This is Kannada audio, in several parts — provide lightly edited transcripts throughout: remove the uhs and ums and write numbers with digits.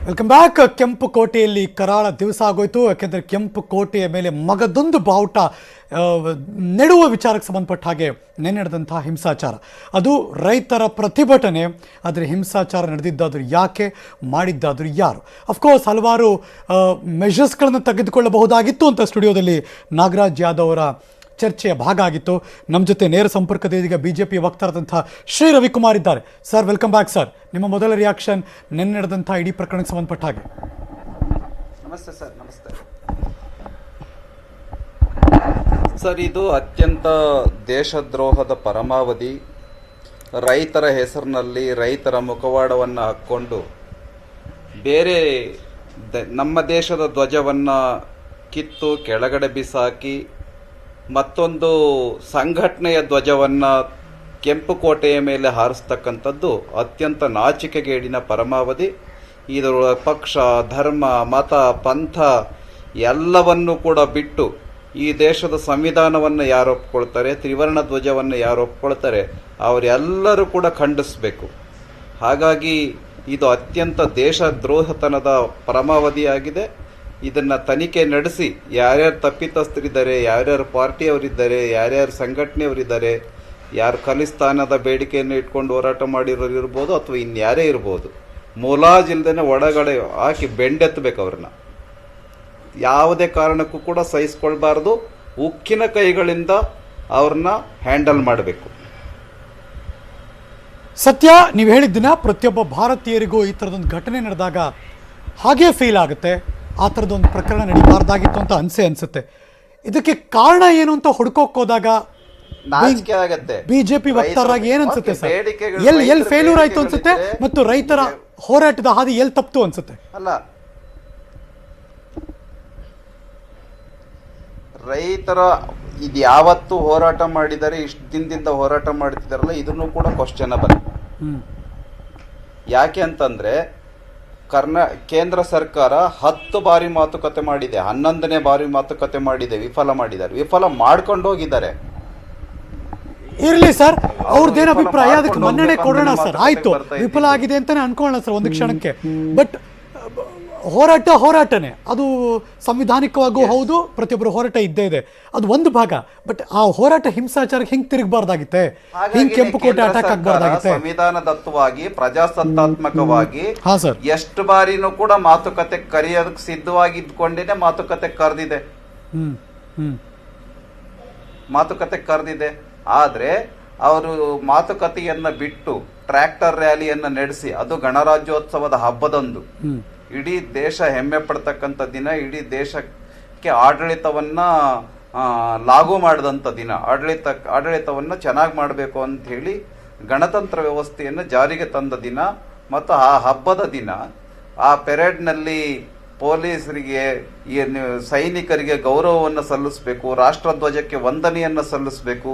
Welcome back. ಕೆಂಪು ಕೋಟೆಯಲ್ಲಿ ಕರಾಳ ದಿವಸ ಆಗೋಯ್ತು. ಯಾಕೆಂದರೆ ಕೆಂಪು ಕೋಟೆಯ ಮೇಲೆ ಮಗದೊಂದು ಬಾವುಟ ನೆಡುವ ವಿಚಾರಕ್ಕೆ ಸಂಬಂಧಪಟ್ಟ ಹಾಗೆ ನಡೆದಂಥ ಹಿಂಸಾಚಾರ, ಅದು ರೈತರ ಪ್ರತಿಭಟನೆ. ಆದರೆ ಹಿಂಸಾಚಾರ ನಡೆದಿದ್ದಾದರೂ ಯಾಕೆ, ಮಾಡಿದ್ದಾದರೂ ಯಾರು? ಅಫ್ಕೋರ್ಸ್ ಹಲವಾರು ಮೆಷರ್ಸ್ಗಳನ್ನು ತೆಗೆದುಕೊಳ್ಳಬಹುದಾಗಿತ್ತು ಅಂತ ಸ್ಟುಡಿಯೋದಲ್ಲಿ ನಾಗರಾಜ್ ಯಾದವ್ ಅವರ ಚರ್ಚೆಯ ಭಾಗ ಆಗಿತ್ತು. ನಮ್ಮ ಜೊತೆ ನೇರ ಸಂಪರ್ಕದ ಈಗ ಬಿಜೆಪಿ ವಕ್ತಾರದಂಥ ಶ್ರೀ ರವಿಕುಮಾರ್ ಇದ್ದಾರೆ. Sir, welcome back sir. ನಿಮ್ಮ ಮೊದಲ ರಿಯಾಕ್ಷನ್ ನಡೆದಂಥ ಇಡೀ ಪ್ರಕರಣಕ್ಕೆ ಸಂಬಂಧಪಟ್ಟ ಹಾಗೆ. ನಮಸ್ತೆ ಸರ್. ನಮಸ್ತೆ ಸರ್. ಇದು ಅತ್ಯಂತ ದೇಶದ್ರೋಹದ ಪರಮಾವಧಿ. ರೈತರ ಹೆಸರಿನಲ್ಲಿ ರೈತರ ಮುಖವಾಡವನ್ನು ಹಾಕ್ಕೊಂಡು ಬೇರೆ ನಮ್ಮ ದೇಶದ ಧ್ವಜವನ್ನು ಕಿತ್ತು ಕೆಳಗಡೆ ಬಿಸಾಕಿ ಮತ್ತೊಂದು ಸಂಘಟನೆಯ ಧ್ವಜವನ್ನು ಕೆಂಪು ಕೋಟೆಯ ಮೇಲೆ ಹಾರಿಸ್ತಕ್ಕಂಥದ್ದು ಅತ್ಯಂತ ನಾಚಿಕೆಗೇಡಿನ ಪರಮಾವಧಿ. ಇದರ ಪಕ್ಷ, ಧರ್ಮ, ಮತ, ಪಂಥ ಎಲ್ಲವನ್ನೂ ಕೂಡ ಬಿಟ್ಟು ಈ ದೇಶದ ಸಂವಿಧಾನವನ್ನು ಯಾರು ಒಪ್ಕೊಳ್ತಾರೆ, ತ್ರಿವರ್ಣ ಧ್ವಜವನ್ನು ಯಾರು ಒಪ್ಕೊಳ್ತಾರೆ, ಅವರೆಲ್ಲರೂ ಕೂಡ ಖಂಡಿಸಬೇಕು. ಹಾಗಾಗಿ ಇದು ಅತ್ಯಂತ ದೇಶದ್ರೋಹತನದ ಪರಮಾವಧಿಯಾಗಿದೆ. ಇದನ್ನು ತನಿಖೆ ನಡೆಸಿ ಯಾರ್ಯಾರು ತಪ್ಪಿತಸ್ಥರಿದ್ದಾರೆ, ಯಾರ್ಯಾರು ಪಾರ್ಟಿಯವರಿದ್ದಾರೆ, ಯಾರ್ಯಾರು ಸಂಘಟನೆಯವರಿದ್ದಾರೆ, ಯಾರು ಖಲಿಸ್ತಾನದ ಬೇಡಿಕೆಯನ್ನು ಇಟ್ಕೊಂಡು ಹೋರಾಟ ಮಾಡಿರೋರು ಇರ್ಬೋದು ಅಥವಾ ಇನ್ಯಾರೇ ಇರ್ಬೋದು, ಮುಲಾಜಿಲ್ದೇ ಒಳಗಡೆ ಹಾಕಿ ಬೆಂಡೆತ್ತಬೇಕು. ಅವ್ರನ್ನ ಯಾವುದೇ ಕಾರಣಕ್ಕೂ ಕೂಡ ಸಹಿಸ್ಕೊಳ್ಬಾರ್ದು. ಉಕ್ಕಿನ ಕೈಗಳಿಂದ ಅವ್ರನ್ನ ಹ್ಯಾಂಡಲ್ ಮಾಡಬೇಕು. ಸತ್ಯ, ನೀವು ಹೇಳಿದ್ದಿನ ಪ್ರತಿಯೊಬ್ಬ ಭಾರತೀಯರಿಗೂ ಈ ಥರದೊಂದು ಘಟನೆ ನಡೆದಾಗ ಹಾಗೇ ಫೀಲ್ ಆಗುತ್ತೆ. ಆ ಥರದೊಂದು ಪ್ರಕರಣ ನಡೀಬಾರ್ದಾಗಿತ್ತು ಅಂತ ಅನ್ಸುತ್ತೆ. ಇದಕ್ಕೆ ಕಾರಣ ಏನು ಅಂತ ಹುಡ್ಕೋಕ್ ಹೋದಾಗ ನಾಚಿಕೆ ಆಗತ್ತೆ. ಬಿಜೆಪಿ ವಕ್ತಾರರಾಗಿ ಏನ್ ಅನ್ಸುತ್ತೆ ಸರ್? ಎಲ್ಲಿ ಫೇಲ್ಯೂರ್ ಆಯ್ತು ಅನ್ಸುತ್ತೆ ಮತ್ತು ರೈತರ ಹೋರಾಟದ ಹಾದಿ ಎಲ್ಲಿ ತಪ್ಪಿತು ಅನ್ಸುತ್ತೆ? ಅಲ್ಲ, ರೈತರ ಇದು ಯಾವತ್ತು ಹೋರಾಟ ಮಾಡಿದ್ದಾರೆ, ಇಷ್ಟು ದಿನದಿಂದ ಹೋರಾಟ ಮಾಡ್ತಿದಾರಲ್ಲ, ಇದನ್ನು ಕೂಡ ಕ್ವಶನಬಲ್. ಯಾಕೆ ಅಂತಂದ್ರೆ ಕೇಂದ್ರ ಸರ್ಕಾರ 10 ಬಾರಿ ಮಾತುಕತೆ ಮಾಡಿದೆ, 11ನೇ ಬಾರಿ ಮಾತುಕತೆ ಮಾಡಿದೆ, ವಿಫಲ ಮಾಡ್ಕೊಂಡು ಹೋಗಿದ್ದಾರೆ. ಇರ್ಲಿ ಸರ್, ಅವ್ರದ್ದೇನು ಅಭಿಪ್ರಾಯ ಅದಕ್ಕೆ ಮನ್ನಣೆ ಕೊಡೋಣ ಸರ್. ಆಯ್ತು, ವಿಫಲ ಆಗಿದೆ ಅಂತಾನೆ ಅನ್ಕೊಳ್ಳೋಣ ಸರ್ ಒಂದು ಕ್ಷಣಕ್ಕೆ. ಬಟ್ ಹೋರಾಟನೇ ಅದು ಸಂವಿಧಾನಿಕವಾಗೂ ಹೌದು, ಪ್ರತಿಯೊಬ್ಬರು ಹೋರಾಟ ಇದ್ದೇ ಇದೆ, ಅದು ಒಂದು ಭಾಗ. ಬಟ್ ಆ ಹೋರಾಟ ಹಿಂಸಾಚಾರಕ್ಕೆ ಹಿಂಗ್ ತಿರುಗಬಾರ್ದಾಗಿತ್ತೆ, ಹಿಂಗ್ ಕೆಂಪು ಕೋಟೆ ಅಟ್ಯಾಕ್ ಆಗಬಾರ್ದಾಗಿತ್ತೆ. ಸಂವಿಧಾನದತ್ವವಾಗಿ ಪ್ರಜಾಸತ್ತಾತ್ಮಕವಾಗಿ ಎಷ್ಟು ಬಾರಿನೂ ಕೂಡ ಮಾತುಕತೆ ಕರೆಯೋದಕ್ಕೆ ಸಿದ್ಧವಾಗಿದ್ಕೊಂಡೇನೆ ಮಾತುಕತೆ ಕರೆದಿದೆ. ಆದ್ರೆ ಅವರು ಮಾತುಕತೆಯನ್ನ ಬಿಟ್ಟು ಟ್ರ್ಯಾಕ್ಟರ್ ರ್ಯಾಲಿಯನ್ನ ನಡೆಸಿ, ಅದು ಗಣರಾಜ್ಯೋತ್ಸವದ ಹಬ್ಬದಂದು ಇಡೀ ದೇಶ ಹೆಮ್ಮೆ ಪಡ್ತಕ್ಕಂಥ ದಿನ, ಇಡೀ ದೇಶಕ್ಕೆ ಆಡಳಿತವನ್ನ ಲಾಗು ಮಾಡಿದಂಥ ದಿನ, ಆಡಳಿತವನ್ನ ಚೆನ್ನಾಗಿ ಮಾಡಬೇಕು ಅಂತ ಹೇಳಿ ಗಣತಂತ್ರ ವ್ಯವಸ್ಥೆಯನ್ನು ಜಾರಿಗೆ ತಂದ ದಿನ ಮತ್ತು ಆ ಹಬ್ಬದ ದಿನ ಆ ಪೆರೇಡ್ನಲ್ಲಿ ಪೊಲೀಸರಿಗೆ, ಸೈನಿಕರಿಗೆ ಗೌರವವನ್ನು ಸಲ್ಲಿಸಬೇಕು, ರಾಷ್ಟ್ರಧ್ವಜಕ್ಕೆ ವಂದನೆಯನ್ನು ಸಲ್ಲಿಸಬೇಕು.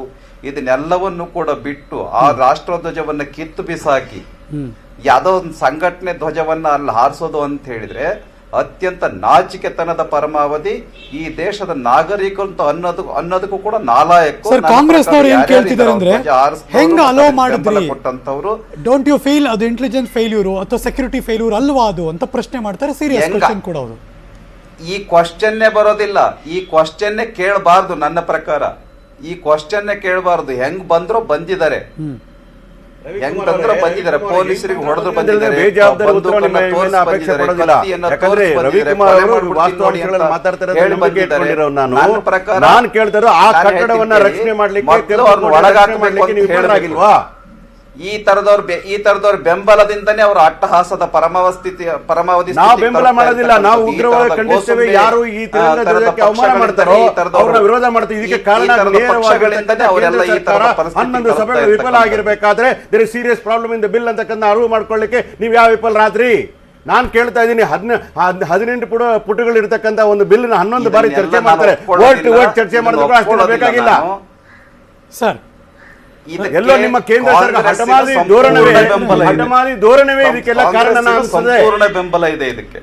ಇದನ್ನೆಲ್ಲವನ್ನು ಕೂಡ ಬಿಟ್ಟು ಆ ರಾಷ್ಟ್ರಧ್ವಜವನ್ನು ಕಿತ್ತು ಬಿಸಾಕಿ ಯಾವುದೋ ಒಂದು ಸಂಘಟನೆ ಧ್ವಜವನ್ನ ಅಲ್ಲಿ ಹಾರಿಸೋದು ಅಂತ ಹೇಳಿದ್ರೆ ಅತ್ಯಂತ ನಾಚಿಕೆತನದ ಪರಮಾವಧಿ. ಈ ದೇಶದ ನಾಗರಿಕರು ಅನ್ನೋದಕ್ಕೂ ಕೂಡ ನಾಲಾಯಕ. ಕಾಂಗ್ರೆಸ್ನವರು ಏನ್ ಕೇಳ್ತಿದ್ದಾರೆ ಅಂದ್ರೆ, ಹೆಂಗ ಅಲೋ ಮಾಡಿದ್ರಿ ಕೊಟ್ಟಂತವ್ರು, ಡೋಂಟ್ ಯು ಫೀಲ್ ಅದು ಇಂಟೆಲಿಜೆನ್ಸ್ ಫೇಲ್ಯೂರ್ ಅಥವಾ ಸೆಕ್ಯೂರಿಟಿ ಫೇಲ್ಯೂರ್ ಅಲ್ವಾ ಅದು ಅಂತ ಪ್ರಶ್ನೆ ಮಾಡ್ತಾರೆ. ಸೀರಿಯಸ್ ಕ್ವೆಶ್ಚನ್ ಕೂಡ ಅವರು. ಈ ಕ್ವಶನ್ನೇ ಬರೋದಿಲ್ಲ, ಈ ಕ್ವಶನ್ನೇ ಕೇಳಬಾರ್ದು. ನನ್ನ ಪ್ರಕಾರ ಈ ಕ್ವಶನ್ನೇ ಕೇಳಬಾರ್ದು. ಹೆಂಗ್ ಬಂದ್ರೋ ಬಂದಿದ್ದಾರೆ, ಪೊಲೀಸರಿಗೆ ಹೊಡೆದು ಬಂದಿದ್ದಾರೆ, ನಾನು ಕೇಳ್ತಾರೋ ಆ ಕಟ್ಟಡವನ್ನ ರಕ್ಷಣೆ ಮಾಡ್ಲಿಕ್ಕೆ ಈ ತರದವ್ರ ಬೆಂಬಲದಿಂದನೇ ಅವರ ಅಟ್ಟಹಾಸದ ಪರಮಾವಧಿ ನಾವು ಬೆಂಬಲ ಮಾಡೋದಿಲ್ಲ. ನಾವು ಉಗ್ರವಾದ ಖಂಡಿಸ್ತೇವೆ. ಯಾರು ಈ ಧ್ವಜಕ್ಕೆ ಅವಮಾನ ಮಾಡ್ತಾರೋ ಅವ್ರನ್ನ ವಿರೋಧ ಮಾಡ್ತೀವಿ. ಇದಕ್ಕೆ ಕಾರಣ ಹನ್ನೊಂದು ಸಭೆಗಳು ವಿಫಲ ಆಗಿರ್ಬೇಕಾದ್ರೆ there is serious problem in the bill ಅಂತಕ್ಕಂಥ ಅರಿವು ಮಾಡ್ಕೊಳ್ಳಿಕ್ಕೆ ನೀವು ಯಾವ ವಿಫಲರಾದ್ರಿ? ನಾನು ಕೇಳ್ತಾ ಇದ್ದೀನಿ, 18 ಪುಟಗಳು ಇರತಕ್ಕಂಥ ಒಂದು ಬಿಲ್ 11 ಬಾರಿ ಚರ್ಚೆ ಮಾಡ್ತಾರೆ. ವರ್ಡ್ ಟು ವರ್ಡ್ ಚರ್ಚೆ ಮಾಡೋದಕ್ಕೆ ಅಷ್ಟು ಬೇಕಾಗಿಲ್ಲ ಸರ್. ಎಲ್ಲೋ ನಿಮ್ಮ ಕೇಂದ್ರ ಸರ್ಕಾರ ಹಠಮಾರಿ ಧೋರಣವೇ ಇದಕ್ಕೆಲ್ಲ ಕಾರಣ. ಸಂಪೂರ್ಣ ಬೆಂಬಲ ಇದೆ ಇದಕ್ಕೆ.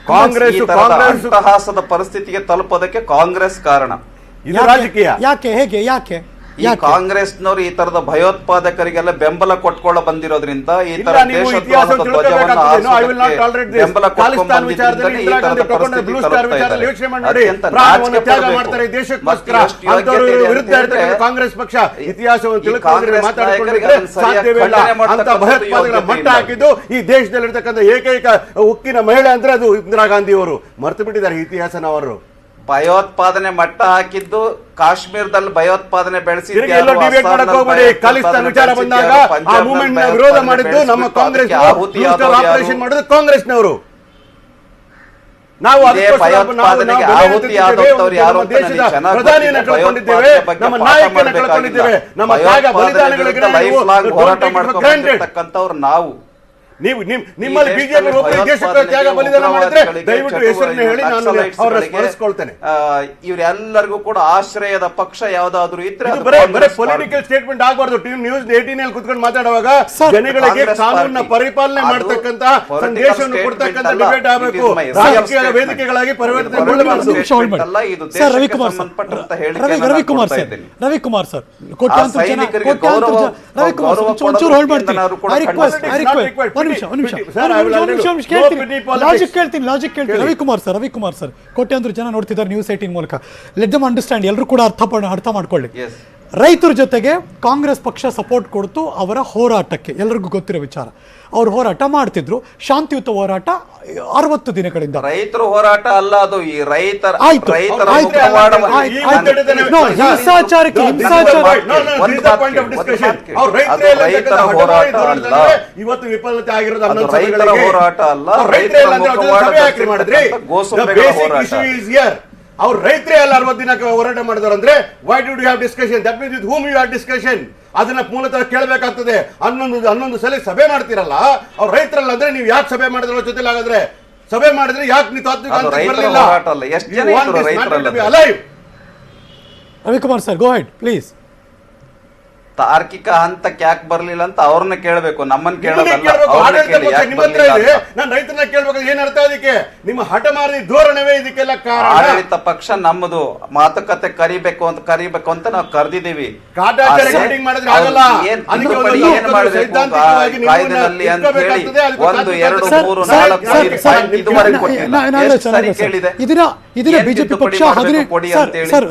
ಕಾಂಗ್ರೆಸ್ ಅಟ್ಟಹಾಸದ ಪರಿಸ್ಥಿತಿಗೆ ತಲುಪೋದಕ್ಕೆ ಕಾಂಗ್ರೆಸ್ ಕಾರಣ. ಇದು ರಾಜಕೀಯ. ಯಾಕೆ, ಹೇಗೆ, ಯಾಕೆ ಈ ಕಾಂಗ್ರೆಸ್ನವರು ಈ ತರದ ಭಯೋತ್ಪಾದಕರಿಗೆಲ್ಲ ಬೆಂಬಲ ಕೊಟ್ಕೊಳ್ಳ ಬಂದಿರೋದ್ರಿಂದ ಈ ತರ ದೇಶದ್ರೋಹದ ಧ್ವಜವನ್ನು ಹಾರಿಸೋದಕ್ಕೆ ಬೆಂಬಲ ಕೊಟ್ಕೊಂಡ್ ಬಂದಿದ್ರಿಂದಲೇ ಈ ತರದ ಪರಿಸ್ಥಿತಿ ತಲುಪ್ತಾ ಇದ್ದಾರೆ. ಅತ್ಯಂತ ನಾಚಿಕೆ ಪಡಬೇಕು. ಕಾಂಗ್ರೆಸ್ ಪಕ್ಷ ಇತಿಹಾಸವನ್ನು ತಿಳ್ಕೊಂಡ್ರೆ ಮಾತಾಡಿಕೊಳ್ಳಿಕ್ಕೆ ಸಾಧ್ಯವಿಲ್ಲ. ಅಂತ ಭಯೋತ್ಪಾದಕರ ಮಟ್ಟ ಹಾಕಿದ್ದು ಈ ದೇಶದಲ್ಲಿರ್ತಕ್ಕಂಥ ಏಕೈಕ ಉಕ್ಕಿನ ಮಹಿಳೆ ಅಂದ್ರೆ ಅದು ಇಂದಿರಾ ಗಾಂಧಿ ಅವರು. ಮರ್ತು ಬಿಟ್ಟಿದ್ದಾರೆ ಇತಿಹಾಸನ ಅವರು. ಭಯೋತ್ಪಾದನೆ ಮಟ್ಟ ಹಾಕಿದ್ದು ಕಾಶ್ಮೀರದಲ್ಲಿ ಭಯೋತ್ಪಾದನೆ ಖಾಲಿಸ್ತಾನ್ ವಿಚಾರ ಬಂದಾಗ ಆ ಮೂವ್ಮೆಂಟ್ ವಿರೋಧ ಮಾಡಿದ್ದು ನಮ್ಮ ಕಾಂಗ್ರೆಸ್ ಆಪರೇಷನ್ ಮಾಡಿದ್ದು ಕಾಂಗ್ರೆಸ್ನವರು. ನಾವು ಪ್ರಧಾನಿಯನ್ನು ಕಳ್ಕೊಂಡಿದ್ದೇವೆ, ನಮ್ಮ ನಾಯಕರನ್ನು ಕಳ್ಕೊಂಡಿದ್ದೇವೆ, ನಮ್ಮ ತ್ಯಾಗ ಬಲಿದಾನಗಳಿಗೆ ನಾವು ನೀವು ನಿಮ್ಮಲ್ಲಿ ಬಿಜೆಪಿ ದೇಶಕ್ಕೆ ತ್ಯಾಗ ಬಲಿದಾನ ಮಾಡಿದ್ರೆ ದಯವಿಟ್ಟು ಹೆಸರನ್ನು ಹೇಳಿ ನಾನು ಅವರ ಸ್ಮರಿಸಿಕೊಳ್ತೇನೆ. ಇವರೆಲ್ಲರಿಗೂ ಕೂಡ ಆಶ್ರಯದ ಪಕ್ಷ ಯಾವ್ದಾದ್ರು ಇದ್ರೆ ಬರೀ ಪೊಲಿಟಿಕಲ್ ಸ್ಟೇಟ್ಮೆಂಟ್ ಆಗಬಾರ್ದು. ನ್ಯೂಸ್ 18 ಕುತ್ಕೊಂಡು ಮಾತಾಡುವಾಗ ಜನಗಳಿಗೆ ಕಾನೂನಿನ ಪರಿಪಾಲನೆ ಮಾಡತಕ್ಕಂತ ಸಂದೇಶವನ್ನು ಕೊಡ್ತಕ್ಕಂಥ ಡಿಬೇಟ್ ಆಗಬೇಕು. ರಾಜಕೀಯ ವೇದಿಕೆಗಳಾಗಿ ಪರಿವರ್ತನೆ. ರವಿಕುಮಾರ್ ಸರ್, ಕೋಟ್ಯಾಂತರ ಜನ ರವಿಕುಮಾರ್ ಸರ್ ಕೋಟ್ಯಾಂತರ ಜನ ನೋಡ್ತಿದ್ದಾರೆ ನ್ಯೂಸ್ 18 ಮೂಲಕ. ಲೆಟ್ ದಮ್ ಅಂಡರ್ಸ್ಟ್ಯಾಂಡ್, ಎಲ್ಲರೂ ಕೂಡ ಅರ್ಥ ಮಾಡ್ಕೊಳ್ಳಿ. ರೈತರ ಜೊತೆಗೆ ಕಾಂಗ್ರೆಸ್ ಪಕ್ಷ ಸಪೋರ್ಟ್ ಕೊಡ್ತು ಅವರ ಹೋರಾಟಕ್ಕೆ, ಎಲ್ಲರಿಗೂ ಗೊತ್ತಿರೋ ವಿಚಾರ. ಅವ್ರು ಹೋರಾಟ ಮಾಡ್ತಿದ್ರು, ಶಾಂತಿಯುತ ಹೋರಾಟ 60 ದಿನಗಳಿಂದ. ರೈತರ ಹೋರಾಟ ಅಲ್ಲ ಅದು. ಈ ರೈತರ ಹಿಂಸಾಚಾರಕ್ಕೆ ಇವತ್ತು ವಿಫಲತೆ ಆಗಿರೋದು ರೈತರ ಹೋರಾಟ ಅಲ್ಲ. ಅವ್ರು ರೈತರೇ ಅಲ್ಲ 60 ದಿನಕ್ಕೆ ಹೋರಾಟ ಮಾಡಿದವರು ಅಂದ್ರೆ why do you have discussion? That means with whom you have discussion? ಅದನ್ನ ಮೂಲತಃ ಕೇಳಬೇಕಾಗ್ತದೆ. 11 ಸಲ ಸಭೆ ಮಾಡ್ತಿರಲ್ಲ, ಅವ್ರು ರೈತರಲ್ಲ ಅಂದ್ರೆ ನೀವು ಯಾಕೆ ಸಭೆ ಮಾಡಿದ್ರ ಜೊತೆಲಿ? ಹಾಗಾದ್ರೆ ಸಭೆ ಮಾಡಿದ್ರೆ ಯಾಕೆ ನೀವು ತಾತ್ವಿಕ ಅಂತ ಬರಲಿಲ್ಲ? Ravikumar sir, go head please. ತಾರ್ಕಿಕ ಹಂತಕ್ಕೆ ಯಾಕೆ ಬರ್ಲಿಲ್ಲ ಅಂತ ಅವ್ರನ್ನ ಕೇಳಬೇಕು, ನಮ್ಮನ್ನ ನಾನು ರೈತರನ್ನ ಕೇಳ್ಬೇಕು. ಏನ್ ಅರ್ಥ ಅದಕ್ಕೆ? ನಿಮ್ಮ ಹಠಮಾರಿ ಧೋರಣವೇ ಇದಕ್ಕೆಲ್ಲ ಕಾರಣ. ಆಡಳಿತ ಪಕ್ಷ ನಮ್ಮದು ಮಾತುಕತೆ ಕರಿಬೇಕು ಅಂತ ನಾವು ಕರೆದಿದ್ದೀವಿ. ಮಾಡಿದ್ರೆ ಆಗಲ್ಲ. ಏನ್ ಮಾಡ್ಬೇಕು ಕಾಯ್ದೆನಲ್ಲಿ ಅಂತ ಹೇಳಿ 1, 2, 3, 4 ಇದುವರೆಗೆ ಕೊಟ್ಟಿಲ್ಲ. ಇದನ್ನ ಬಿಜೆಪಿ ಪಕ್ಷ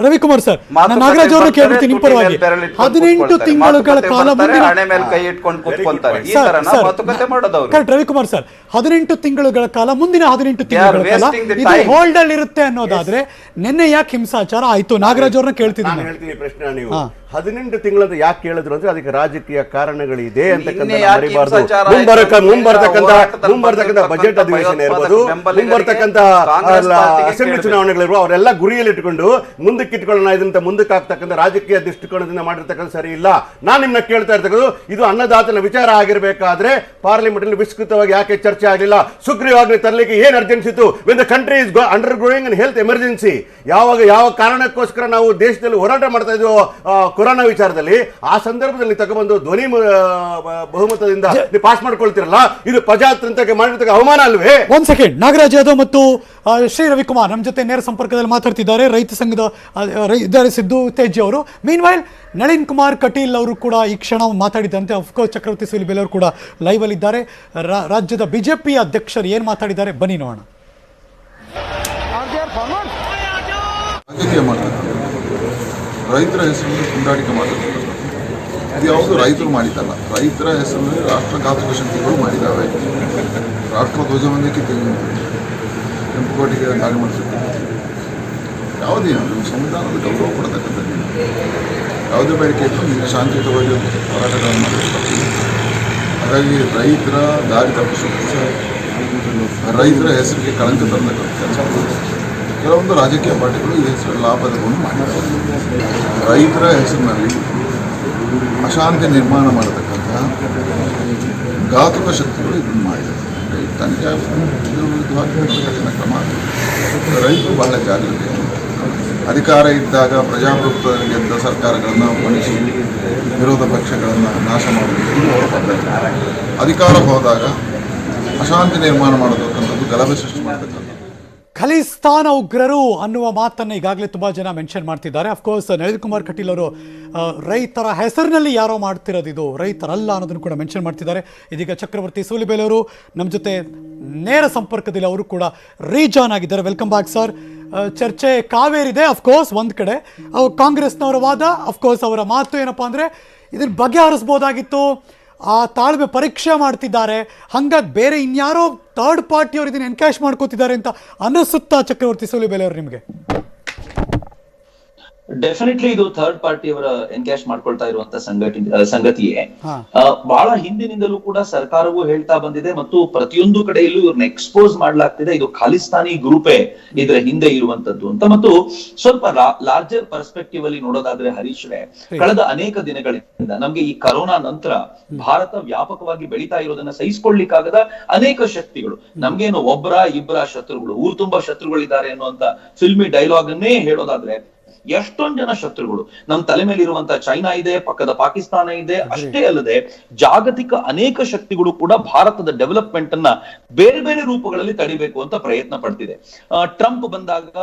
ರವಿಕುಮಾರ್ ಸರ್, ನಾಗರಾಜ್ ಅವರನ್ನು ಕೇಳ್ತೀನಿ ನಿಮ್ಮ ಪರವಾಗಿ. 18 ತಿಂಗಳುಗಳ ಕಾಲ ಹಣೆ ಮೇಲೆ ಕೈ ಇಟ್ಕೊಂಡು ಕೂತ್ಕೊಂತಾರೆ. ಈ ತರ ಮಾತುಕತೆ ಮಾಡೋದವ್ರು. ಕರೆಕ್ಟ್ ರವಿಕುಮಾರ್ ಸರ್, 18 ತಿಂಗಳುಗಳ ಕಾಲ, ಮುಂದಿನ 18 ತಿಂಗಳ ಕಾಲ ಇದು ಹೋಲ್ಡ್ ಅಲ್ಲಿ ಇರುತ್ತೆ ಅನ್ನೋದಾದ್ರೆ ನಿನ್ನೆ ಯಾಕೆ ಹಿಂಸಾಚಾರ ಆಯ್ತು? ನಾಗರಾಜ್ ಅವ್ರನ್ನ ಕೇಳ್ತಿದ್ದೀನಿ. ಹೇಳ್ತೀನಿ ಪ್ರಶ್ನೆ. ನೀವು 18 ತಿಂಗಳಂತ ಯಾಕೆ ಕೇಳಿದ್ರು ಅಂದ್ರೆ ಅದಕ್ಕೆ ರಾಜಕೀಯ ಕಾರಣಗಳಿದೆ ಅಂತಕ್ಕಂಥ ಮುಂಬರ್ತಕ್ಕಂಥ ಬಜೆಟ್ ಅಧಿವೇಶನ ಇರ್ಬೋದು, ಮುಂಬರ್ತಕ್ಕಂಥ ಅಸೆಂಬ್ಲಿ ಚುನಾವಣೆಗಳಿರುವ ಅವರೆಲ್ಲ ಗುರಿಯಲ್ಲಿ ಇಟ್ಕೊಂಡು ಮುಂದಕ್ಕೆ ಇಟ್ಕೊಳ್ಳೋಣ ಇದಂತ ಮುಂದಕ್ಕೆ ಆಗ್ತಕ್ಕಂಥ ರಾಜಕೀಯ ದೃಷ್ಟಿಕೋನದಿಂದ ಮಾಡಿರ್ತಕ್ಕಂಥ ಸರಿ ಇಲ್ಲ. ನಾನು ನಿಮ್ನ ಕೇಳ್ತಾ ಇರ್ತಕ್ಕಂಥ ಇದು ಅನ್ನದಾತನ ವಿಚಾರ ಆಗಿರ್ಬೇಕಾದ್ರೆ ಪಾರ್ಲಿಮೆಂಟ್ ಅಲ್ಲಿ ವಿಸ್ತೃತವಾಗಿ ಯಾಕೆ ಚರ್ಚೆ ಆಗಲಿಲ್ಲ? ಸುಗ್ರೀವಾಜ್ಞೆ ತರಲಿಕ್ಕೆ ಏನ್ ಅರ್ಜೆನ್ಸಿ ಇತ್ತು? When the country is under going in health emergency, ಯಾವ ಕಾರಣಕ್ಕೋಸ್ಕರ ನಾವು ದೇಶದಲ್ಲಿ ಹೋರಾಟ ಮಾಡ್ತಾ ಇದ್ವು ಕೊರೋನಾ ವಿಚಾರದಲ್ಲಿ, ಆ ಸಂದರ್ಭದಲ್ಲಿ ತಗೊಂಡ್ಬಂದು ಧ್ವನಿ ಬಹುಮತದಿಂದ ಪಾಸ್ ಮಾಡ್ಕೊಳ್ತಿರಲ್ಲ, ಇದು ಪ್ರಜಾತಂತ್ರಕ್ಕೆ ಮಾಡಿರ್ತಕ್ಕ ಅವಮಾನ ಅಲ್ವೇ? ಒಂದ್ ಸೆಕೆಂಡ್, ನಾಗರಾಜ್ ಯಾದವ್ ಮತ್ತು ಶ್ರೀ ರವಿಕುಮಾರ್ ನಮ್ಮ ಜೊತೆ ನೇರ ಸಂಪರ್ಕದಲ್ಲಿ ಮಾತಾಡ್ತಿದ್ದಾರೆ. ರೈತ ಸಂಘದ ಇದ್ದಾರೆ ಸಿದ್ದು ತೇಜಿ ಅವರು. ಮೀನ್ ವೈಲ್ ನಳಿನ್ ಕುಮಾರ್ ಕಟೀಲ್ ಅವರು ಕೂಡ ಈ ಕ್ಷಣ ಮಾತಾಡಿದಂತೆ, ಅಫ್ಕೋರ್ಸ್ ಚಕ್ರವರ್ತಿ ಸೂಲಿಬೆಲೆ ಅವರು ಕೂಡ ಲೈವ್ ಅಲ್ಲಿ ಇದ್ದಾರೆ. ರಾಜ್ಯದ ಬಿಜೆಪಿ ಅಧ್ಯಕ್ಷರು ಏನ್ ಮಾತಾಡಿದ್ದಾರೆ ಬನ್ನಿ ನೋಡೋಣ. ರೈತರ ಹೆಸರಲ್ಲಿ ಪುಂಡಾಟಿಕೆ ಮಾಡಬೇಕು. ಇದು ಯಾವುದು ರೈತರು ಮಾಡಿದ್ದಲ್ಲ. ರೈತರ ಹೆಸರಲ್ಲಿ ರಾಷ್ಟ್ರಘಾತಕ ಶಕ್ತಿಗಳು ಮಾಡಿದ್ದಾವೆ. ರಾಷ್ಟ್ರ ಧ್ವಜವನ್ನೇ ಕೆಂಪುಕೋಟೆಗೆ ದಾಳಿ ಮಾಡಿಸುತ್ತೆ. ಯಾವುದೇ ಸಂವಿಧಾನದ ಗೌರವ ಕೊಡತಕ್ಕಂಥದ್ದು. ಯಾವುದೇ ಬೇಡಿಕೆ ಇತ್ತು ನೀವು ಶಾಂತಿಯುತವಾಗಿ ಹೋರಾಟಗಳನ್ನು ಮಾಡಬೇಕು. ಹಾಗಾಗಿ ರೈತರ ದಾರಿ ತಪ್ಪಿಸುತ್ತೆ, ರೈತರ ಹೆಸರಿಗೆ ಕಳಂಕ ತರತಕ್ಕಂಥ ಕೆಲಸ. ಕೆಲವೊಂದು ರಾಜಕೀಯ ಪಾರ್ಟಿಗಳು ಈ ಹೆಸರು ಲಾಭದವನ್ನು ಮಾಡಿದ್ದಾರೆ. ರೈತರ ಹೆಸರಿನಲ್ಲಿ ಅಶಾಂತಿ ನಿರ್ಮಾಣ ಮಾಡತಕ್ಕಂಥ ಘಾತುಕ ಶಕ್ತಿಗಳು ಇದನ್ನು ಮಾಡಿದ್ದಾರೆ. ತನಿಖೆ ವಿರುದ್ಧವಾಗಿ ಕಠಿಣ ಕ್ರಮ. ರೈತರು ಬಹಳ ಜಾಗೃತಿ. ಅಧಿಕಾರ ಇದ್ದಾಗ ಪ್ರಜಾಪ್ರಭುತ್ವ ಗೆದ್ದ ಸರ್ಕಾರಗಳನ್ನು ಮಣಿಸಿ ವಿರೋಧ ಪಕ್ಷಗಳನ್ನು ನಾಶ ಮಾಡುವುದು ಅವರ ಪದ್ಧತಿ. ಅಧಿಕಾರ ಹೋದಾಗ ಅಶಾಂತಿ ನಿರ್ಮಾಣ ಮಾಡತಕ್ಕಂಥದ್ದು, ಗಲಭೆ ಸೃಷ್ಟಿ ಮಾಡತಕ್ಕಂಥದ್ದು. ಖಲಿಸ್ತಾನ ಉಗ್ರರು ಅನ್ನುವ ಮಾತನ್ನು ಈಗಾಗಲೇ ತುಂಬ ಜನ ಮೆನ್ಷನ್ ಮಾಡ್ತಿದ್ದಾರೆ. ಅಫ್ಕೋರ್ಸ್ ನಳಿನ್ ಕುಮಾರ್ ಕಟೀಲ್ ಅವರು ರೈತರ ಹೆಸರಿನಲ್ಲಿ ಯಾರೋ ಮಾಡ್ತಿರೋದು ಇದು ರೈತರಲ್ಲ ಅನ್ನೋದನ್ನು ಕೂಡ ಮೆನ್ಷನ್ ಮಾಡ್ತಿದ್ದಾರೆ. ಇದೀಗ ಚಕ್ರವರ್ತಿ ಸೂಲಿಬೇಲೆ ಅವರು ನಮ್ಮ ಜೊತೆ ನೇರ ಸಂಪರ್ಕದಲ್ಲಿ ಅವರು ಕೂಡ ರೀಜಾನ್ ಆಗಿದ್ದಾರೆ. Welcome back sir. ಚರ್ಚೆ ಕಾವೇರಿದೆ ಅಫ್ಕೋರ್ಸ್ ಒಂದು ಕಡೆ, ಕಾಂಗ್ರೆಸ್ನವರ ವಾದ ಅಫ್ಕೋರ್ಸ್ ಅವರ ಮಾತು ಏನಪ್ಪ ಅಂದರೆ ಇದನ್ನು ಬಗೆಹರಿಸ್ಬೋದಾಗಿತ್ತು, ಆ ತಾಳ್ಮೆ ಪರೀಕ್ಷೆ ಮಾಡ್ತಿದ್ದಾರೆ, ಹಂಗಾಗಿ ಬೇರೆ ಇನ್ಯಾರೋ ಥರ್ಡ್ ಪಾರ್ಟಿಯವರು ಇದನ್ನು ಎನ್ಕ್ಯಾಶ್ ಮಾಡ್ಕೋತಿದ್ದಾರೆ ಅಂತ ಅನ್ನಿಸುತ್ತಾ ಚಕ್ರವರ್ತಿ ಸೂಲಿಬೇಲೆ ಅವರು ನಿಮಗೆ? ಡೆಫಿನೆಟ್ಲಿ ಇದು ಥರ್ಡ್ ಪಾರ್ಟಿ ಅವರ ಎನ್ಕ್ಯಾಶ್ ಮಾಡ್ಕೊಳ್ತಾ ಇರುವಂತ ಸಂಗತಿಯೇ. ಬಹಳ ಹಿಂದಿನಿಂದಲೂ ಕೂಡ ಸರ್ಕಾರವೂ ಹೇಳ್ತಾ ಬಂದಿದೆ ಮತ್ತು ಪ್ರತಿಯೊಂದು ಕಡೆಯಲ್ಲೂ ಇವ್ರನ್ನ ಎಕ್ಸ್ಪೋಸ್ ಮಾಡ್ಲಾಗ್ತಿದೆ, ಇದು ಖಾಲಿಸ್ತಾನಿ ಗ್ರೂಪೇ ಇದರ ಹಿಂದೆ ಇರುವಂತದ್ದು ಅಂತ. ಮತ್ತು ಸ್ವಲ್ಪ ಲಾರ್ಜರ್ ಪರ್ಸ್ಪೆಕ್ಟಿವ್ ಅಲ್ಲಿ ನೋಡೋದಾದ್ರೆ ಹರೀಶ್ ರೇ, ಕಳೆದ ಅನೇಕ ದಿನಗಳಿಂದ ನಮ್ಗೆ ಈ ಕರೋನಾ ನಂತರ ಭಾರತ ವ್ಯಾಪಕವಾಗಿ ಬೆಳೀತಾ ಇರೋದನ್ನ ಸಹಿಸಿಕೊಳ್ಳಿಕ್ಕಾಗದ ಅನೇಕ ಶಕ್ತಿಗಳು, ನಮ್ಗೇನು ಒಬ್ಬರ ಇಬ್ಬರ ಶತ್ರುಗಳು, ಊರು ತುಂಬಾ ಶತ್ರುಗಳಿದ್ದಾರೆ ಅನ್ನುವಂತ ಫಿಲ್ಮಿ ಡೈಲಾಗ್ ಅನ್ನೇ ಹೇಳೋದಾದ್ರೆ ಎಷ್ಟೊಂದ್ ಜನ ಶತ್ರುಗಳು ನಮ್ ತಲೆ ಮೇಲೆ ಇರುವಂತ ಚೈನಾ ಇದೆ, ಪಕ್ಕದ ಪಾಕಿಸ್ತಾನ ಇದೆ, ಅಷ್ಟೇ ಅಲ್ಲದೆ ಜಾಗತಿಕ ಅನೇಕ ಶಕ್ತಿಗಳು ಕೂಡ ಭಾರತದ ಡೆವಲಪ್ಮೆಂಟ್ ಅನ್ನ ಬೇರೆ ಬೇರೆ ರೂಪಗಳಲ್ಲಿ ತಡಿಬೇಕು ಅಂತ ಪ್ರಯತ್ನ ಪಡ್ತಿದೆ. ಟ್ರಂಪ್ ಬಂದಾಗ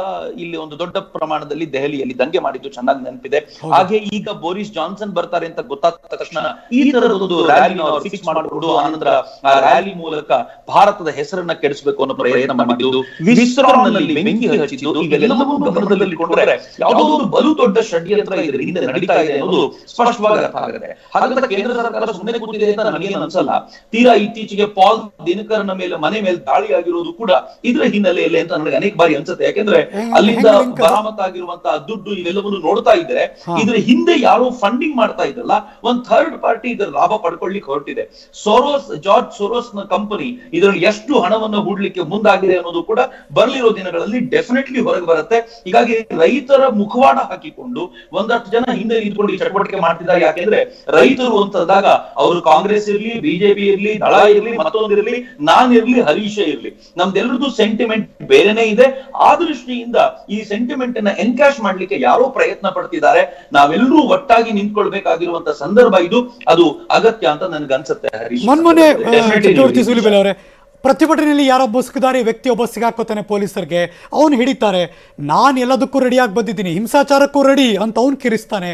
ಇಲ್ಲಿ ಒಂದು ದೊಡ್ಡ ಪ್ರಮಾಣದಲ್ಲಿ ದೆಹಲಿಯಲ್ಲಿ ದಂಗೆ ಮಾಡಿದ್ದು ಚೆನ್ನಾಗಿ ನೆನಪಿದೆ. ಹಾಗೆ ಈಗ ಬೋರಿಸ್ ಜಾನ್ಸನ್ ಬರ್ತಾರೆ ಅಂತ ಗೊತ್ತಾದ ತಕ್ಷಣ ಈ ತರದ ಒಂದು ರ್ಯಾಲಿನ ಫಿಕ್ಸ್ ಮಾಡಿಕೊಂಡು ಆನಂತರ ಆ ರ್ಯಾಲಿ ಮೂಲಕ ಭಾರತದ ಹೆಸರನ್ನ ಕೆಡಿಸಬೇಕು ಅನ್ನೋ ಪ್ರಯತ್ನ ಮಾಡಿದ್ದು, ವಿಸ್ರಾಂನಲ್ಲಿ ಬೆಂಕಿ ಹಚ್ಚಿದ್ದು, ಇವೆಲ್ಲವೂ ಗಮನದಲ್ಲಿಟ್ಟುಕೊಂಡ್ರೆ ಯಾವುದೋ ಒಂದು ಬಲು ದೊಡ್ಡ ಷಡ್ಯಂತ್ರ ಇದರ ಹಿಂದೆ ನಡೀತಾ ಇದೆ ಅನ್ನೋದು ಸ್ಪಷ್ಟವಾಗಿ ಅರ್ಥ ಆಗುತ್ತೆ. ಹಾಗಾದ್ರೆ ಕೇಂದ್ರ ಸರ್ಕಾರ ಸುಮ್ಮನೆ ಕೂತಿದೆ ಅಂತ ನನಗೇನು ಅನ್ಸಲ್ಲ. ತೀರಾ ಇತ್ತೀಚೆಗೆ ಪಾಲ್ ದಿನಕರನ ಮನೆ ಮೇಲೆ ದಾಳಿ ಆಗಿರೋದು ಕೂಡ ಇದರ ಹಿನ್ನೆಲೆಯಲ್ಲಿ ಅಂತ ನನಗೆ ಅನೇಕ ಬಾರಿ ಅನ್ಸುತ್ತೆ. ಯಾಕೆಂದ್ರೆ ಅಲ್ಲಿಂದ ಬರಾಮತ್ತಾಗಿರುವಂತಹ ದುಡ್ಡು ಇವೆಲ್ಲವನ್ನು ನೋಡ್ತಾ ಇದ್ರೆ ಇದ್ರ ಹಿಂದೆ ಯಾರೋ ಫಂಡಿಂಗ್ ಮಾಡ್ತಾ ಇದ್ರಲ್ಲ, ಒಂದ್ ಥರ್ಡ್ ಪಾರ್ಟಿ ಇದರ ಲಾಭ ಪಡ್ಕೊಳ್ಳಿಕ್ಕೆ ಹೊರಟಿದೆ. ಜಾರ್ಜ್ ಸೋರೋಸ್ ನ ಕಂಪನಿ ಇದರಲ್ಲಿ ಎಷ್ಟು ಹಣವನ್ನು ಹೂಡ್ಲಿಕ್ಕೆ ಮುಂದಾಗಿದೆ ಅನ್ನೋದು ಕೂಡ ಬರ್ಲಿರೋ ದಿನಗಳಲ್ಲಿ ಡೆಫಿನೆಟ್ಲಿ ಹೊರಗೆ ಬರುತ್ತೆ. ಹೀಗಾಗಿ ರೈತರ ಮುಖವಾಡ ಹಾಕಿಕೊಂಡು ಒಂದಷ್ಟು ಜನ ಹಿಂದೆ ನಿಂತ್ಕೊಂಡು ಈ ಚಟುವಟಿಕೆ ಮಾಡ್ತಿದ್ದಾರೆ. ಯಾಕೆಂದ್ರೆ ರೈತರು ಅಂತಂದಾಗ ಅವರು ಕಾಂಗ್ರೆಸ್ ಇರ್ಲಿ, ಬಿಜೆಪಿ ಇರ್ಲಿ, ದಳ ಇರ್ಲಿ, ಮತ್ತೊಂದಿರ್ಲಿ, ನಾನಿರ್ಲಿ, ಹರೀಶ ಇರ್ಲಿ, ನಮ್ದೆಲ್ಲರದು ಸೆಂಟಿಮೆಂಟ್ ಬೇರೆನೇ ಇದೆ. ಆ ದೃಷ್ಟಿಯಿಂದ ಈ ಸೆಂಟಿಮೆಂಟ್ ಅನ್ನ ಎನ್ಕ್ಯಾಶ್ ಮಾಡ್ಲಿಕ್ಕೆ ಯಾರೋ ಪ್ರಯತ್ನ ಪಡ್ತಿದ್ದಾರೆ. ನಾವೆಲ್ಲರೂ ಒಟ್ಟಾಗಿ ನಿಂತ್ಕೊಳ್ಬೇಕಾಗಿರುವಂತ ಸಂದರ್ಭ ಇದು, ಅದು ಅಗತ್ಯ ಅಂತ ನನ್ಗೆ ಅನ್ಸುತ್ತೆ ಹರೀಶ್. ಮೊನ್ನೆ ಚಕ್ರವರ್ತಿ ಸೂಲಿಬೇಲೆ ಅವರೇ, ಪ್ರತಿಭಟನೆಯಲ್ಲಿ ಯಾರೊಬ್ಬ ಸಿಕ್ಕಿದಾರೆ, ವ್ಯಕ್ತಿ ಒಬ್ಬ ಸಿಗಾಕೋತಾನೆ ಪೊಲೀಸರಿಗೆ, ಅವನು ಹಿಡಿತಾರೆ, ನಾನು ಎಲ್ಲದಕ್ಕೂ ರೆಡಿಯಾಗಿ ಬಂದಿದ್ದೀನಿ, ಹಿಂಸಾಚಾರಕ್ಕೂ ರೆಡಿ ಅಂತ ಅವ್ನು ಕಿರಿಸ್ತಾನೆ.